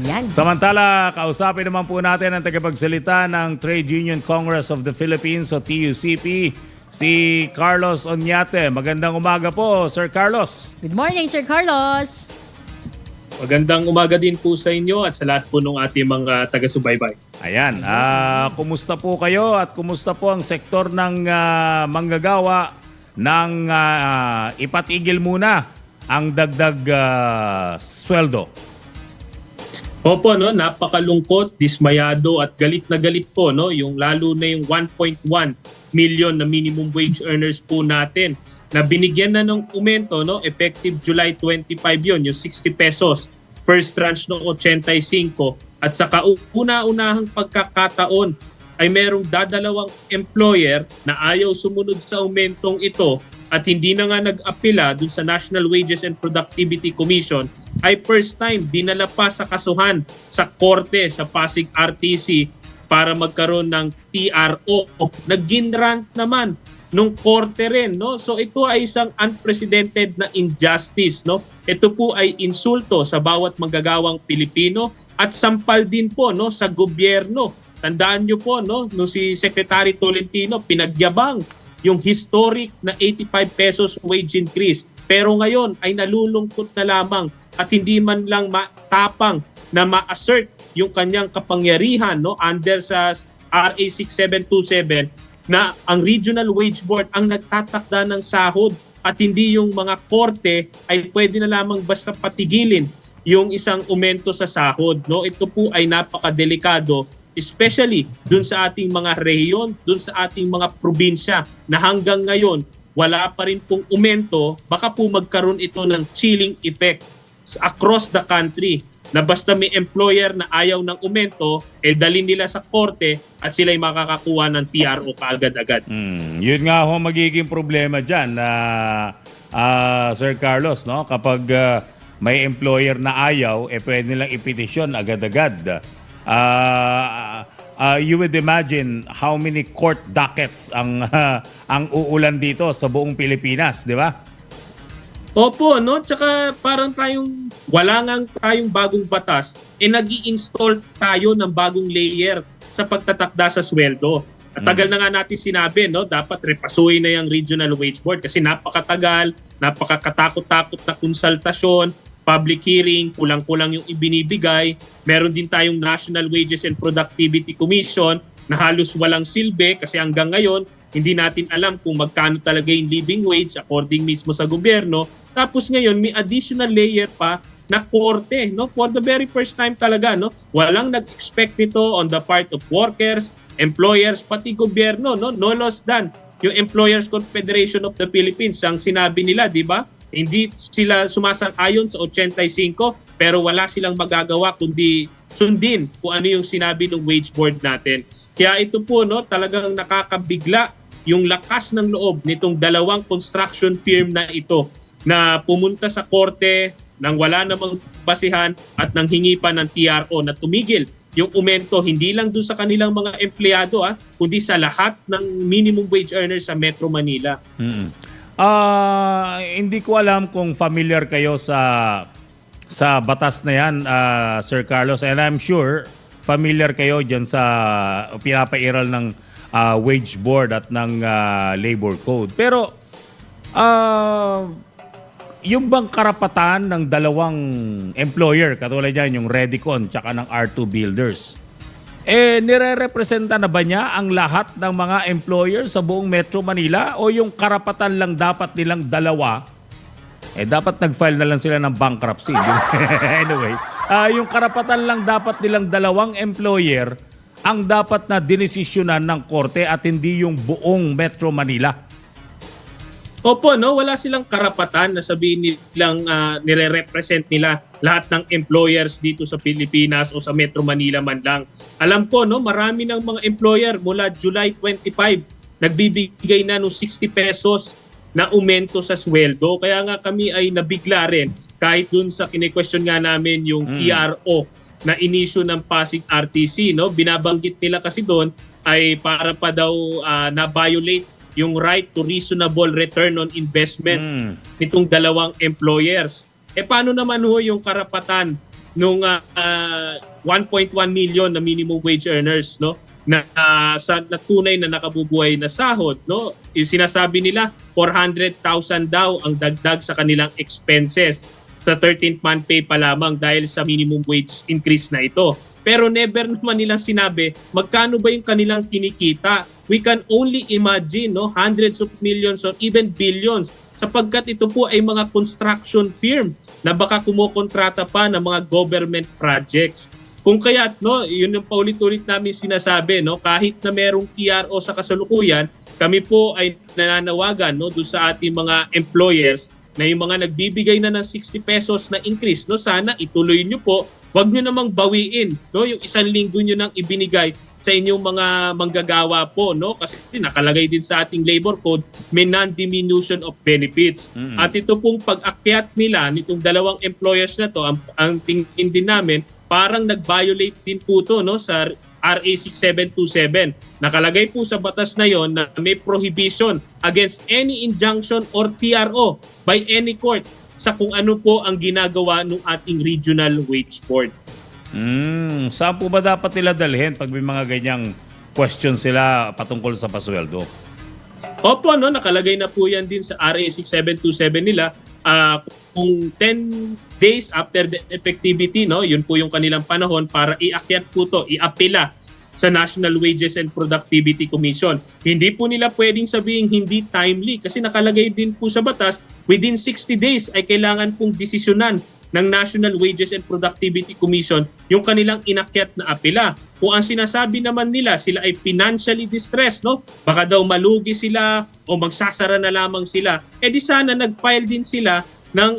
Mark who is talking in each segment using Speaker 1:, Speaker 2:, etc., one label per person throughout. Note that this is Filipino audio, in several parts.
Speaker 1: Yan.
Speaker 2: Samantala, kausapin naman po natin ang tagapagsalita ng Trade Union Congress of the Philippines o TUCP, si Carlos Oñate. Magandang umaga po, Sir Carlos.
Speaker 1: Good morning, Sir Carlos.
Speaker 3: Magandang umaga din po sa inyo at sa lahat po ng ating mga taga-subaybay.
Speaker 2: Ayan, kumusta po kayo at kumusta po ang sektor ng manggagawa ng ipatigil muna ang dagdag sweldo?
Speaker 3: Opo, no, napakalungkot, dismayado at galit na galit po, no, yung lalo na yung 1.1 million na minimum wage earners po natin na binigyan na ng aumento, no, effective July 25 yon, yung 60 pesos, first tranche ng 85 at sa kauna-unahang pagkakataon ay merong dadalawang employer na ayaw sumunod sa aumentong ito at hindi na nga nag-apela dun sa National Wages and Productivity Commission ay first time dinala pa sa kasuhan sa korte sa Pasig RTC para magkaroon ng TRO. Nag-ginrant naman nung korte rin, no? So ito ay isang unprecedented na injustice, no? Ito po ay insulto sa bawat manggagawang Pilipino at sampal din po, no, sa gobyerno. Tandaan niyo po, no, nung si Secretary Tolentino pinagyabang yung historic na 85 pesos wage increase. Pero ngayon ay nalulungkot na lamang at hindi man lang matapang na ma-assert yung kanyang kapangyarihan, no, under sa RA 6727 na ang Regional Wage Board ang nagtatakda ng sahod at hindi yung mga korte ay pwede na lamang basta patigilin yung isang aumento sa sahod, no? Ito po ay napakadelikado, especially dun sa ating mga rehiyon, dun sa ating mga probinsya na hanggang ngayon wala pa rin pong aumento. Baka po magkaroon ito ng chilling effect across the country na basta may employer na ayaw ng aumento, dalhin nila sa korte at sila'y makakakuha ng TRO kaagad-agad.
Speaker 2: Yun nga ho magiging problema dyan, Sir Carlos, no? Kapag may employer na ayaw, pwede nilang ipetisyon agad-agad. You would imagine how many court dockets ang uulan dito sa buong Pilipinas, di ba?
Speaker 3: Opo, no? Tsaka parang wala nga tayong bagong batas, nag-i-install tayo ng bagong layer sa pagtatakda sa sweldo. At tagal na nga natin sinabi, no? Dapat repasuhin na yung Regional Wage Board kasi napakatagal, napakakatakot-takot na konsultasyon, public hearing, kulang-kulang yung ibinibigay. Meron din tayong National Wages and Productivity Commission na halos walang silbi kasi hanggang ngayon, hindi natin alam kung magkano talaga yung living wage according mismo sa gobyerno. Tapos ngayon, may additional layer pa na korte, no? For the very first time talaga, no? Walang nag-expect nito on the part of workers, employers, pati gobyerno, no? No less than yung Employers Confederation of the Philippines. Ang sinabi nila, di ba? Hindi sila sumasang-ayon sa 85 pero wala silang magagawa kundi sundin kung ano yung sinabi ng wage board natin. Kaya ito po, no, talagang nakakabigla yung lakas ng loob nitong dalawang construction firm na ito na pumunta sa korte nang wala namang basihan at nang hingi pa ng TRO na tumigil yung aumento hindi lang doon sa kanilang mga empleyado kundi sa lahat ng minimum wage earners sa Metro Manila.
Speaker 2: Hindi ko alam kung familiar kayo sa batas na yan, Sir Carlos, and I'm sure familiar kayo dyan sa pinapairal ng wage board at ng labor code. Pero yung bang karapatan ng dalawang employer, katulad yan yung Redicon tsaka ng R2 Builders, nire-representa na ba niya ang lahat ng mga employer sa buong Metro Manila o yung karapatan lang dapat nilang dalawa? Dapat nag-file na lang sila ng bankruptcy. Anyway, yung karapatan lang dapat nilang dalawang employer ang dapat na dinesisyonan ng korte at hindi yung buong Metro Manila.
Speaker 3: Opo, no, wala silang karapatan na sabihin nilang nire-represent nila lahat ng employers dito sa Pilipinas o sa Metro Manila man lang. Alam ko, no, marami ng mga employer mula July 25 nagbibigay na ng 60 pesos na aumento sa sweldo. Kaya nga kami ay nabigla rin kahit dun sa kine-question nga namin yung TRO na inisyu ng Pasig RTC, no? Binabanggit nila kasi doon ay para pa daw na-violate yung right to reasonable return on investment nitong dalawang employers. Paano naman ho yung karapatan nung 1.1 million na minimum wage earners, no, na sa natunay na nakabubuhay na sahod, no. Sinasabi nila 400,000 daw ang dagdag sa kanilang expenses sa 13th month pay pa lamang dahil sa minimum wage increase na ito. Pero never naman nilang sinabi magkano ba yung kanilang kinikita. We can only imagine, no, hundreds of millions or even billions, sapagkat ito po ay mga construction firm na baka kumukontrata pa ng mga government projects. Kung kaya't, no, yun yung paulit-ulit namin sinasabi, no, kahit na merong TRO sa kasalukuyan, kami po ay nananawagan, no, doon sa ating mga employers na yung mga nagbibigay na ng 60 pesos na increase, no, sana ituloy nyo po. Huwag nyo namang bawiin, no, yung 1 linggo nyo nang ibinigay sa inyong mga manggagawa po, no, kasi nakalagay din sa ating labor code, may non-diminution of benefits. At ito pong pag-akyat nila nitong dalawang employers na to, ang tingin din namin, parang nag-violate din po to, no, sa RA 6727. Nakalagay po sa batas na yon na may prohibition against any injunction or TRO by any court sa kung ano po ang ginagawa ng ating regional wage board.
Speaker 2: Saan po ba dapat nila dalhin pag may mga ganyang question sila patungkol sa pasweldo?
Speaker 3: Opo, no, nakalagay na po yan din sa RA 6727 nila. Kung 10 days after the effectivity, no, yun po yung kanilang panahon para iakyat po to, iapela sa National Wages and Productivity Commission. Hindi po nila pwedeng sabihin hindi timely kasi nakalagay din po sa batas, within 60 days ay kailangan pong desisyonan ng National Wages and Productivity Commission yung kanilang inakyat na apela. Kung ang sinasabi naman nila sila ay financially distressed, no, baka daw malugi sila o magsasara na lamang sila, di sana nag-file din sila ng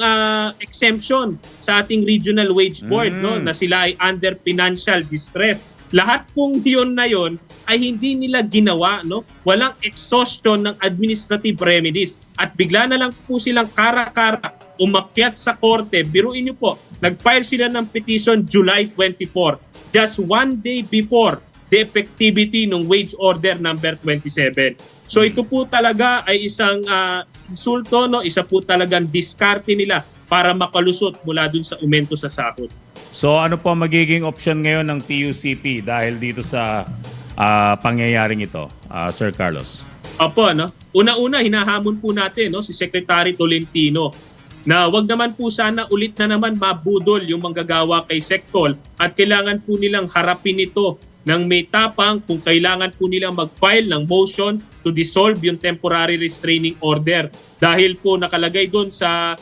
Speaker 3: exemption sa ating regional wage board, no, na sila ay under financial distress. Lahat pong yun na yun ay hindi nila ginawa, no? Walang exhaustion ng administrative remedies at bigla na lang po silang kara-kara umakyat sa korte. Biruin niyo po, nag-file sila ng petition July 24, just 1 day before the effectivity ng wage order number 27. So ito po talaga ay isang insulto, no? Isa po talagang diskarte nila para makalusot mula dun sa aumento sa sahod.
Speaker 2: So ano po magiging option ngayon ng TUCP dahil dito sa pangyayaring ito, Sir Carlos?
Speaker 3: Opo, no? Una-una, hinahamon po natin, no, si Secretary Tolentino na wag naman po sana ulit na naman mabudol yung manggagawa kay Sectol at kailangan po nilang harapin ito ng may tapang kung kailangan po nilang mag-file ng motion to dissolve yung temporary restraining order dahil po nakalagay doon sa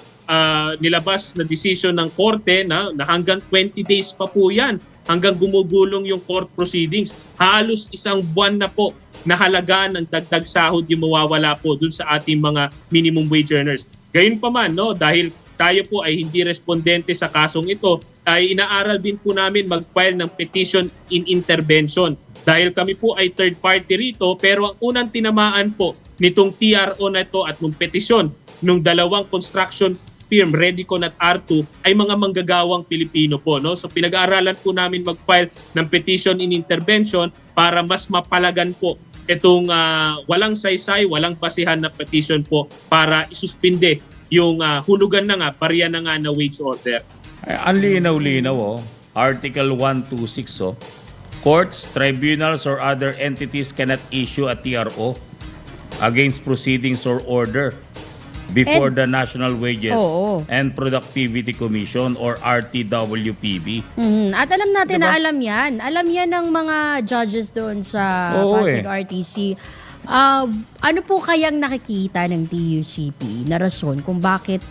Speaker 3: nilabas na decision ng korte na hanggang 20 days pa po yan hanggang gumugulong yung court proceedings. Halos 1 buwan na po na halaga ng dagdag sahod yung mawawala po dun sa ating mga minimum wage earners. Gayun pa man, no, dahil tayo po ay hindi respondente sa kasong ito, ay inaaral din po namin mag-file ng petition in intervention. Dahil kami po ay third party rito, pero ang unang tinamaan po nitong TRO na ito at nung petisyon nung dalawang construction firm, Redicon at R2, ay mga manggagawang Pilipino po, no? So pinag-aaralan po namin mag-file ng petition in intervention para mas mapalagan po itong walang saysay, walang basihan na petition po para isuspinde yung hulugan na nga, barya na nga na wage order.
Speaker 2: Ay, ang linaw-linaw, Article 126, courts, tribunals, or other entities cannot issue a TRO against proceedings or order before the National Wages and Productivity Commission or RTWPB.
Speaker 1: At alam natin na alam yan. Alam yan ng mga judges doon sa Pasig RTC. Ano po kayang nakikita ng TUCP na rason kung bakit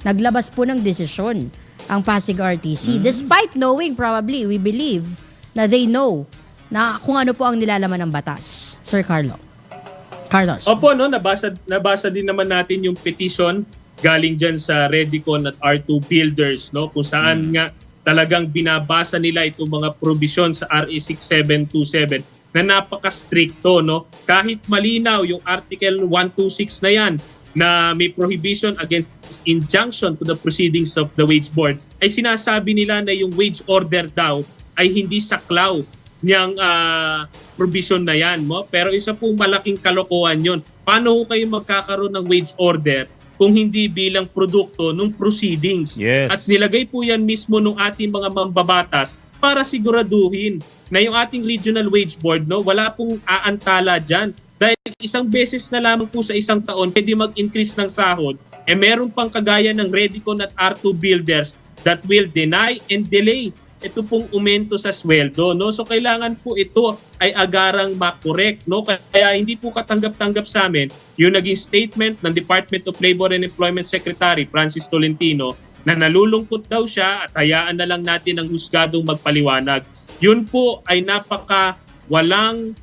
Speaker 1: naglabas po ng desisyon ang Pasig RTC? Despite knowing, probably, we believe, na they know na kung ano po ang nilalaman ng batas. Sir Carlos.
Speaker 3: Opo, no, nabasa din naman natin yung petition galing dyan sa Redicon at R2 Builders, no, kung saan nga talagang binabasa nila itong mga provision sa RA 6727 na napaka-stricto, no. Kahit malinaw yung Article 126 na yan na may prohibition against injunction to the proceedings of the wage board, ay sinasabi nila na yung wage order daw ay hindi saklaw niyang provision na yan, mo. Pero isa pong malaking kalokohan yon. Paano kayo magkakaroon ng wage order kung hindi bilang produkto ng proceedings.
Speaker 2: Yes.
Speaker 3: At nilagay po yan mismo ng ating mga mambabatas para siguraduhin na yung ating Regional Wage Board, no, wala pong aantala dyan. Dahil isang beses na lamang po sa isang taon pwede mag-increase ng sahod, meron pang kagaya ng Redicon at R2 builders that will deny and delay ito pong umento sa sweldo, no? So kailangan po ito ay agarang makorek, no? Kaya hindi po katanggap-tanggap sa amin yung naging statement ng Department of Labor and Employment Secretary Francis Tolentino na nalulungkot daw siya at hayaan na lang natin ang husgadong magpaliwanag. Yun po ay napaka walang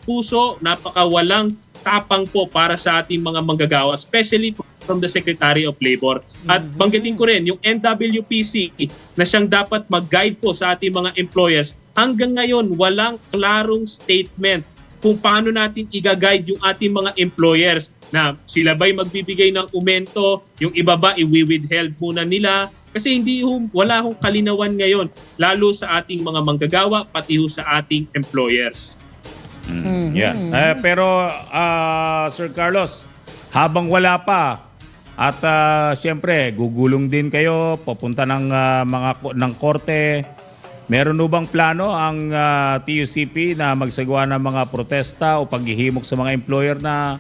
Speaker 3: puso, napaka walang tapang po para sa ating mga manggagawa, especially from the Secretary of Labor. At banggitin ko rin, yung NWPC na siyang dapat mag-guide po sa ating mga employers, hanggang ngayon walang klarong statement kung paano natin i-guide yung ating mga employers na sila ba'y magbibigay ng aumento, yung iba ba i-withheld muna nila, kasi wala hong kalinawan ngayon, lalo sa ating mga manggagawa, pati ho sa ating employers.
Speaker 2: Yan. Pero Sir Carlos, habang wala pa at siyempre gugulong din kayo, papunta ng ng korte, meron ho bang plano ang TUCP na magsagawa ng mga protesta o paghihimok sa mga employer na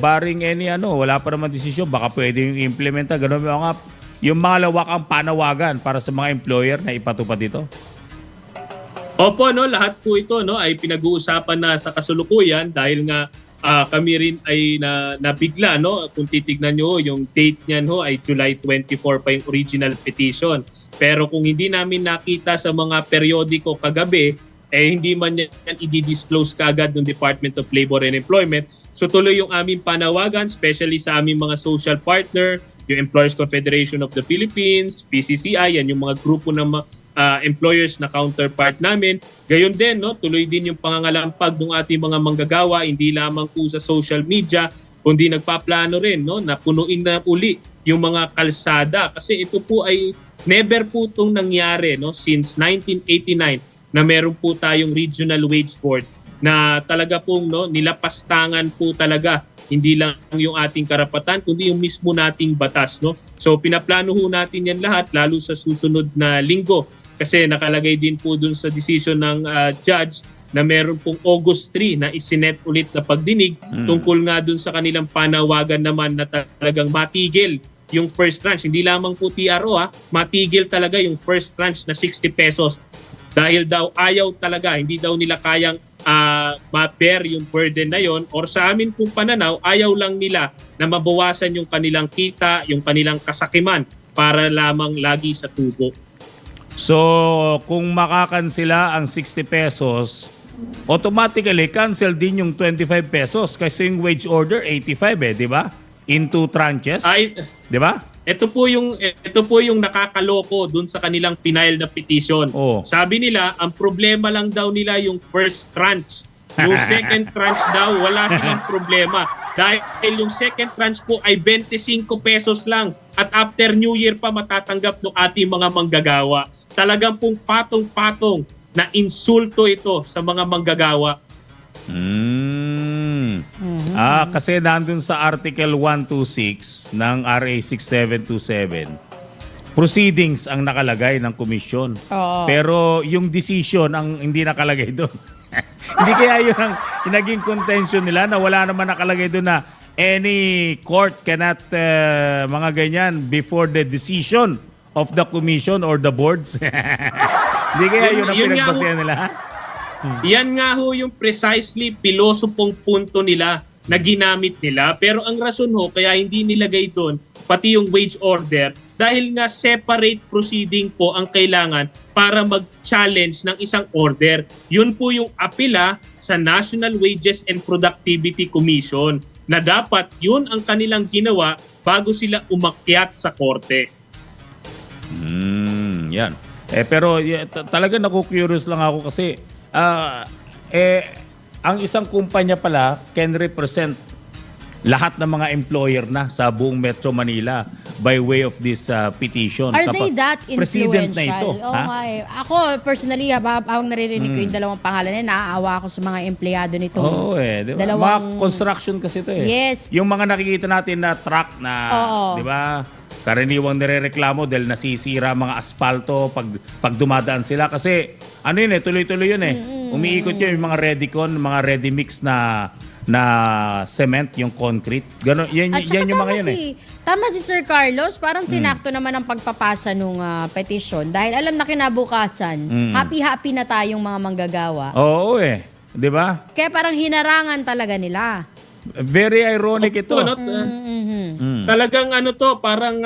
Speaker 2: barring any wala pa naman desisyon, baka pwede yung implementa, ganun yung mga lawakang panawagan para sa mga employer na ipatupad dito?
Speaker 3: Opo, no, lahat po ito, no, ay pinag-uusapan na sa kasulukuyan dahil nga kami rin ay nabigla, no. Kung titignan nyo, yung date niyan ho ay July 24 pa yung original petition. Pero kung hindi namin nakita sa mga periodiko kagabi, hindi man yan i-disclose kaagad ng Department of Labor and Employment. So tuloy yung aming panawagan, especially sa aming mga social partner, yung Employers Confederation of the Philippines, PCCI, yan yung mga grupo ng employers na counterpart namin. Gayon din, no, tuloy din yung pangangalampag ng ating mga manggagawa, hindi lamang po sa social media, kundi nagpaplano rin, no, na punuin na uli yung mga kalsada. Kasi ito po ay never po itong nangyari, no, since 1989 na meron po tayong Regional Wage Board na talaga pong nilapastangan po talaga hindi lang yung ating karapatan kundi yung mismo nating batas, no. So pinaplano ho natin yan lahat lalo sa susunod na linggo. Kasi nakalagay din po dun sa decision ng judge na meron pong August 3 na isinet ulit na pagdinig tungkol nga dun sa kanilang panawagan naman na talagang matigil yung first tranche. Hindi lamang po TRO, matigil talaga yung first tranche na 60 pesos. Dahil daw ayaw talaga, hindi daw nila kayang ma-bear yung burden na yon, or sa amin pong pananaw, ayaw lang nila na mabawasan yung kanilang kita, yung kanilang kasakiman para lamang lagi sa tubo.
Speaker 2: So, kung makakansela ang 60 pesos, automatically cancel din yung 25 pesos kasi yung wage order 85 di ba? In 2 tranches. Di ba?
Speaker 3: Ito po yung nakakaloko dun sa kanilang final na petition. Sabi nila, ang problema lang daw nila yung first tranche. Yung second tranche daw, wala silang problema. Dahil yung second tranche po ay 25 pesos lang. At after New Year pa matatanggap ng ating mga manggagawa. Talagang pong patong-patong na insulto ito sa mga manggagawa.
Speaker 2: Kasi nandun sa Article 126 ng RA 6727, proceedings ang nakalagay ng komisyon. Pero yung decision ang hindi nakalagay doon. Hindi kaya yun ang naging contention nila na wala naman nakalagay doon na any court cannot mga ganyan before the decision of the commission or the boards. Hindi kaya yun ang pinagbasehan nila, ha?
Speaker 3: Yan nga ho yung precisely pilosopong punto nila na ginamit nila. Pero ang rason ho, kaya hindi nilagay doon, pati yung wage order, dahil nga separate proceeding po ang kailangan para mag-challenge ng isang order. Yun po yung apela sa National Wages and Productivity Commission na dapat yun ang kanilang ginawa bago sila umakyat sa korte.
Speaker 2: Yan. Pero talaga naku-curious lang ako kasi ang isang kumpanya pala can represent lahat ng mga employer na sa buong Metro Manila. by way of this petition.
Speaker 1: Are they that
Speaker 2: President
Speaker 1: influential?
Speaker 2: na ito.
Speaker 1: Oo nga eh. Ako, personally, habang naririnig ko yung dalawang pangalan na, naaawa ako sa mga empleyado nito.
Speaker 2: Oo di ba? Mga construction kasi ito eh.
Speaker 1: Yes.
Speaker 2: Yung mga nakikita natin na truck na,
Speaker 1: Oo.
Speaker 2: di ba, karaniwang nirereklamo dahil nasisira mga asfalto pag dumadaan sila. Kasi, ano yun eh, tuloy-tuloy yun eh. Umiikot yun yung mga Redicon, mga ready mix na cement, yung concrete. Ganon, yan yung mga yun eh.
Speaker 1: Tama si Sir Carlos, parang sinakto naman ang pagpapasa nung petition dahil alam na kinabukasan, happy-happy na tayong mga manggagawa.
Speaker 2: Oo eh. Di ba?
Speaker 1: Kaya parang hinarangan talaga nila.
Speaker 2: Very ironic ito.
Speaker 3: No? Talagang ano to, parang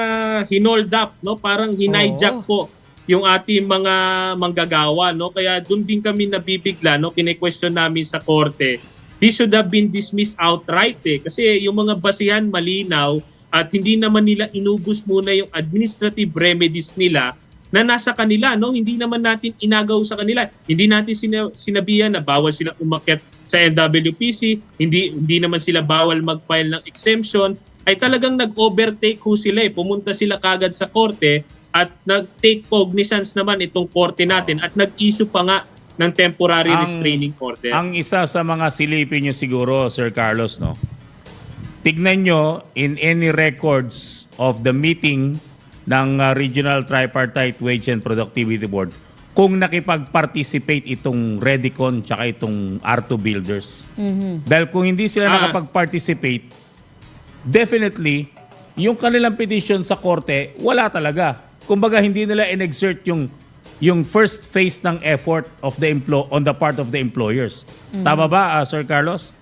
Speaker 3: hinold up, no? Parang hinhijack po yung ating mga manggagawa, no? Kaya doon din kami nabibigla, no? Kine-question namin sa korte. This should have been dismissed outright eh. Kasi yung mga basihan malinaw at hindi naman nila inubos muna yung administrative remedies nila na nasa kanila, no? Hindi naman natin inagaw sa kanila. Hindi natin sinabihan na bawal silang umakyat sa NWPC, hindi naman sila bawal mag-file ng exemption. Ay talagang nag-overtake ho sila eh. Pumunta sila kagad sa korte at nag-take cognizance naman itong korte natin at nag-issue pa nga ng temporary restraining order.
Speaker 2: Ang isa sa mga silipin nyo siguro, Sir Carlos, no? Tignan nyo in any records of the meeting ng Regional Tripartite Wage and Productivity Board kung nakipag-participate itong Redicon tsaka itong R2 Builders. Dahil kung hindi sila nakapag-participate, definitely, yung kanilang petition sa korte, wala talaga. Kumbaga, hindi nila in-exert yung first phase ng effort of the on the part of the employers. Tama ba, Sir Carlos?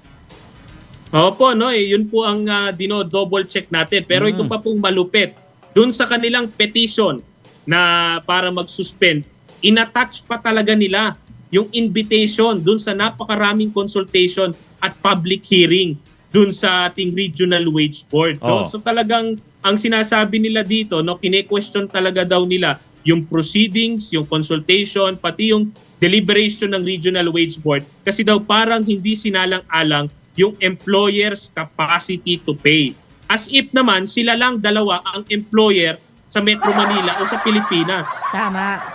Speaker 3: Opo, no, yun po ang dino-double check natin. Pero ito pa pong malupit. Doon sa kanilang petition na para mag-suspend, inattach pa talaga nila yung invitation doon sa napakaraming consultation at public hearing doon sa ating Regional Wage Board. No? So talagang ang sinasabi nila dito, no, kine-question talaga daw nila yung proceedings, yung consultation, pati yung deliberation ng Regional Wage Board kasi daw parang hindi sinalang-alang yung employer's capacity to pay. As if naman sila lang dalawa ang employer sa Metro Manila o sa Pilipinas.
Speaker 1: Tama.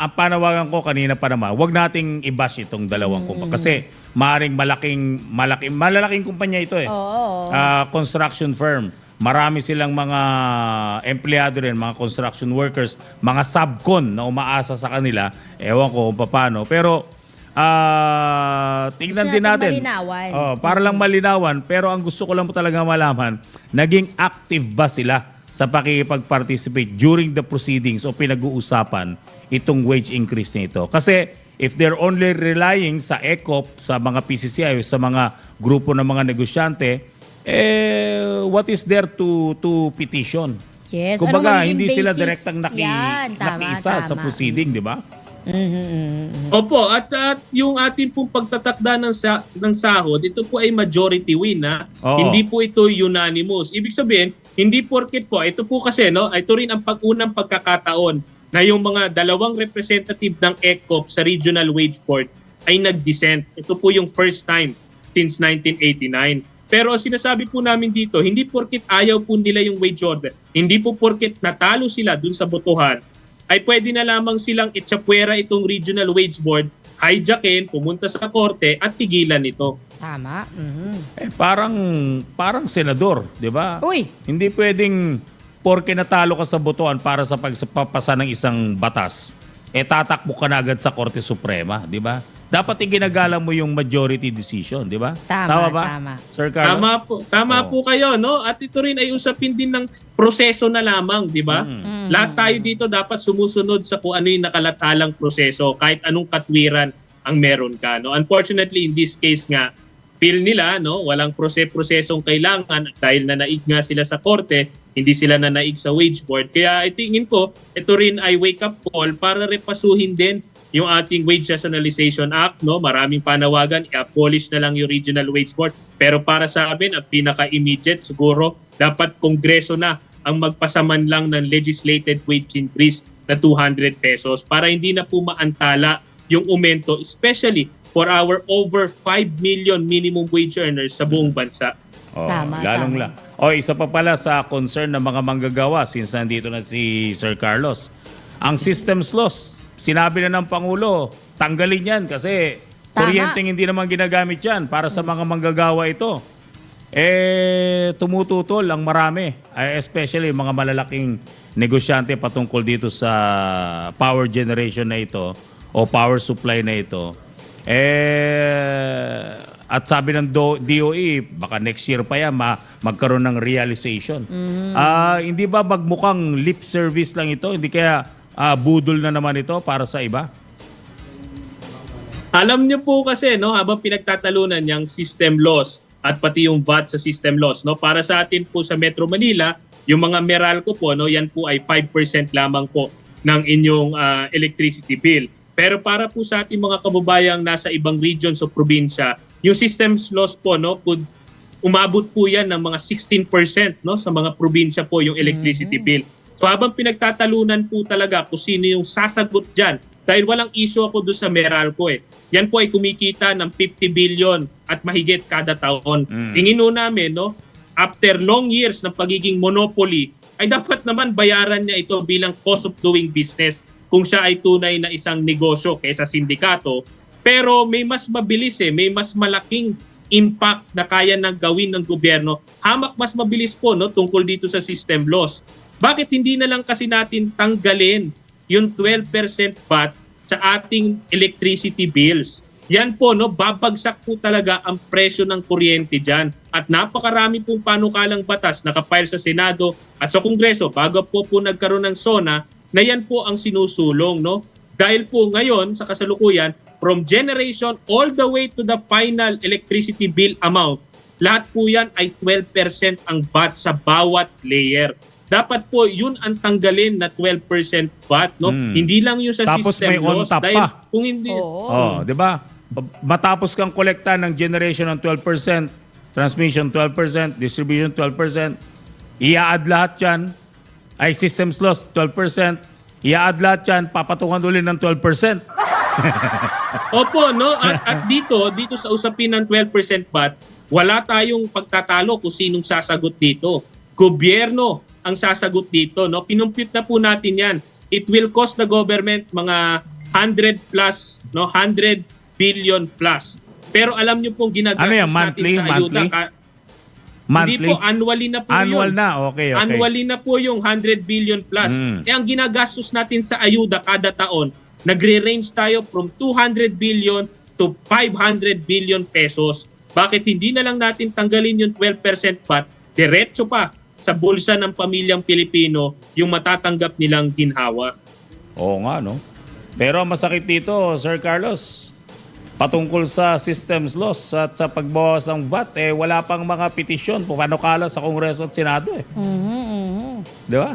Speaker 2: Ang panawagan ko kanina pa naman, wag nating i-bash itong dalawang kumpanya kasi maaaring malalaking kumpanya ito eh.
Speaker 1: Oo.
Speaker 2: Construction firm. Marami silang mga empleyado rin, mga construction workers, mga subcon na umaasa sa kanila. Ewan ko kung paano. Pero tingnan din natin.
Speaker 1: Malinawan.
Speaker 2: Para lang malinawan. Pero ang gusto ko lang po talaga malaman, naging active ba sila sa pakikipag-participate during the proceedings o pinag-uusapan itong wage increase nito? Kasi if they're only relying sa ECOP, sa mga PCCI, sa mga grupo ng mga negosyante, what is there to petition?
Speaker 1: Yes.
Speaker 2: Kumbaga,
Speaker 1: magiging
Speaker 2: hindi sila
Speaker 1: basis?
Speaker 2: direktang nakiisa sa proceeding, di ba?
Speaker 3: Opo, at yung ating pong pagtatakda ng sahod, ito po ay majority win. Hindi po ito unanimous. Ibig sabihin, hindi porket po, ito po kasi, no, ito rin ang unang pagkakataon na yung mga dalawang representative ng ECOP sa Regional Wage Board ay nag-dissent. Ito po yung first time since 1989. Pero sinasabi po namin dito, hindi porket ayaw po nila yung wage order, hindi po porket natalo sila dun sa botohan, ay pwede na lamang silang itsapwera itong Regional Wage Board, hijackin, pumunta sa korte at tigilan ito.
Speaker 1: Tama.
Speaker 2: Parang senador, di ba?
Speaker 1: Uy!
Speaker 2: Hindi pwedeng porke natalo ka sa botohan para sa pagpapasa ng isang batas, tatakbo ka na agad sa Korte Suprema, di ba? Dapat iginagalang mo yung majority decision, di ba?
Speaker 1: Tama
Speaker 2: ba?
Speaker 1: tama.
Speaker 2: Sir Carlos?
Speaker 3: Tama po kayo, no? At ito rin ay usapin din ng proseso na lamang, di ba? Lahat tayo dito dapat sumusunod sa kung ano yung nakalatalang proseso, kahit anong katwiran ang meron ka, no? Unfortunately, in this case nga, feel nila, no, walang prosesong kailangan dahil nanaig nga sila sa korte, hindi sila nanaig sa wage board. Kaya tingin ko, ito rin ay wake-up call para repasuhin din yung ating Wage Rationalization Act, no? Maraming panawagan, i-abolish na lang yung Regional Wage Board. Pero para sa amin, ang pinaka-immediate siguro, dapat Kongreso na ang magpasaman lang ng legislated wage increase na 200 pesos para hindi na po maantala yung aumento, especially for our over 5 million minimum wage earners sa buong bansa.
Speaker 2: Oh,
Speaker 1: Tama,
Speaker 2: lalong
Speaker 1: tama.
Speaker 2: Isa pa pala sa concern ng mga manggagawa since nandito na si Sir Carlos. Ang systems loss, sinabi na ng Pangulo, tanggalin yan kasi
Speaker 1: Tama.
Speaker 2: kuryenteng hindi naman ginagamit yan para sa mga manggagawa ito. Tumututol ang marami, especially mga malalaking negosyante patungkol dito sa power generation na ito o power supply na ito. At sabi ng DOE, baka next year pa yan magkaroon ng realization. Hindi ba magmukhang lip service lang ito? Hindi kaya budol na naman ito para sa iba?
Speaker 3: Alam niyo po kasi, no, habang pinagtatalunan yung system loss at pati yung VAT sa system loss, no, para sa atin po sa Metro Manila, yung mga Meralco po, no, yan po ay 5% lamang po ng inyong electricity bill. Pero para po sa ating mga kababayang nasa ibang regions o probinsya, yung systems loss po, no, umabot po yan ng mga 16%, no, sa mga probinsya po yung electricity bill. So habang pinagtatalunan po talaga kung sino yung sasagot dyan, dahil walang issue ako doon sa Meralco eh. Yan po ay kumikita ng 50 billion at mahigit kada taon. Tingin ho namin, no, after long years ng pagiging monopoly, ay dapat naman bayaran niya ito bilang cost of doing business kung siya ay tunay na isang negosyo kaysa sindikato. Pero may mas mabilis may mas malaking impact na kaya nang gawin ng gobyerno. Hamak mas mabilis po, no, tungkol dito sa system loss. Bakit hindi na lang kasi natin tanggalin yung 12% VAT sa ating electricity bills? Yan po, no, babagsak po talaga ang presyo ng kuryente dyan. At napakarami pong panukalang batas nakapile sa Senado at sa Kongreso bago po nagkaroon ng SONA na yan po ang sinusulong, no? Dahil po ngayon sa kasalukuyan, from generation all the way to the final electricity bill amount, lahat po yan ay 12% ang VAT sa bawat layer. Dapat po yun ang tanggalin na 12% VAT, no? Hindi lang yung sa
Speaker 2: Tapos
Speaker 3: system
Speaker 2: may on
Speaker 3: loss.
Speaker 2: top
Speaker 3: Dahil
Speaker 2: pa.
Speaker 3: kung hindi...
Speaker 2: Di ba? Matapos kang kolekta ng generation ng 12%, transmission 12%, distribution 12%, i-add lahat yan, ay systems loss 12%, i-add lahat yan, papatungan ulit ng 12%.
Speaker 3: Opo, no? At dito sa usapin ng 12% VAT, wala tayong pagtatalo kung sinong sasagot dito. Gobyerno ang sasagot dito, no? Pinumpute na po natin 'yan. It will cost the government mga 100 plus, no? 100 billion plus. Pero alam niyo pong ginagastos
Speaker 2: Ano yan,
Speaker 3: natin sa ayuda. Hindi
Speaker 2: Monthly?
Speaker 3: po, annually na po
Speaker 2: Annual
Speaker 3: yun.
Speaker 2: na, okay.
Speaker 3: Annually na po yung 100 billion plus. Ang ginagastos natin sa ayuda kada taon, nagre-range tayo from 200 billion to 500 billion pesos. Bakit hindi na lang natin tanggalin yung 12% VAT, diretso pa sa bulsa ng pamilyang Pilipino yung matatanggap nilang ginhawa?
Speaker 2: Oo nga, no? Pero ang masakit dito, Sir Carlos, patungkol sa systems loss at sa pagbawas ng VAT, wala pang mga petisyon, panukala sa Kongreso at Senado eh. Di ba?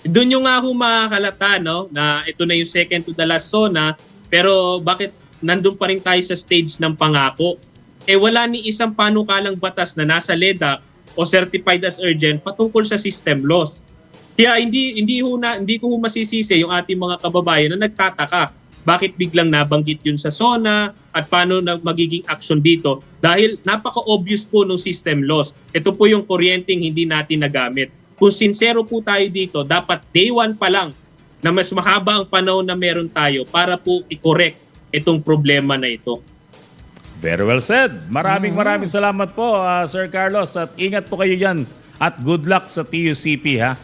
Speaker 3: Doon yung nga humahalata, no, na ito na yung second to the last SONA, pero bakit nandun pa rin tayo sa stage ng pangako? Wala ni isang panukalang batas na nasa LEDAC o certified as urgent patungkol sa system loss. Kaya hindi ko masisisi yung ating mga kababayan na nagtataka bakit biglang nabanggit yun sa SONA at paano na magiging action dito, dahil napaka-obvious po ng system loss. Ito po yung kuryenteng hindi natin nagamit. Kung sincero po tayo dito, dapat day one pa lang na mas mahaba ang panahon na meron tayo para po i-correct itong problema na ito.
Speaker 2: Very well said. Maraming salamat po, Sir Carlos. At ingat po kayo dyan. At good luck sa TUCP, ha?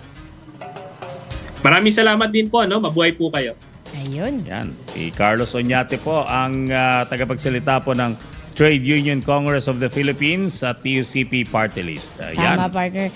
Speaker 3: Maraming salamat din po, no? Mabuhay po kayo.
Speaker 1: Ayun.
Speaker 2: Yan. Si Carlos Oñate po, ang tagapagsalita po ng Trade Union Congress of the Philippines at TUCP Party List. Yan.
Speaker 1: Tama, partner.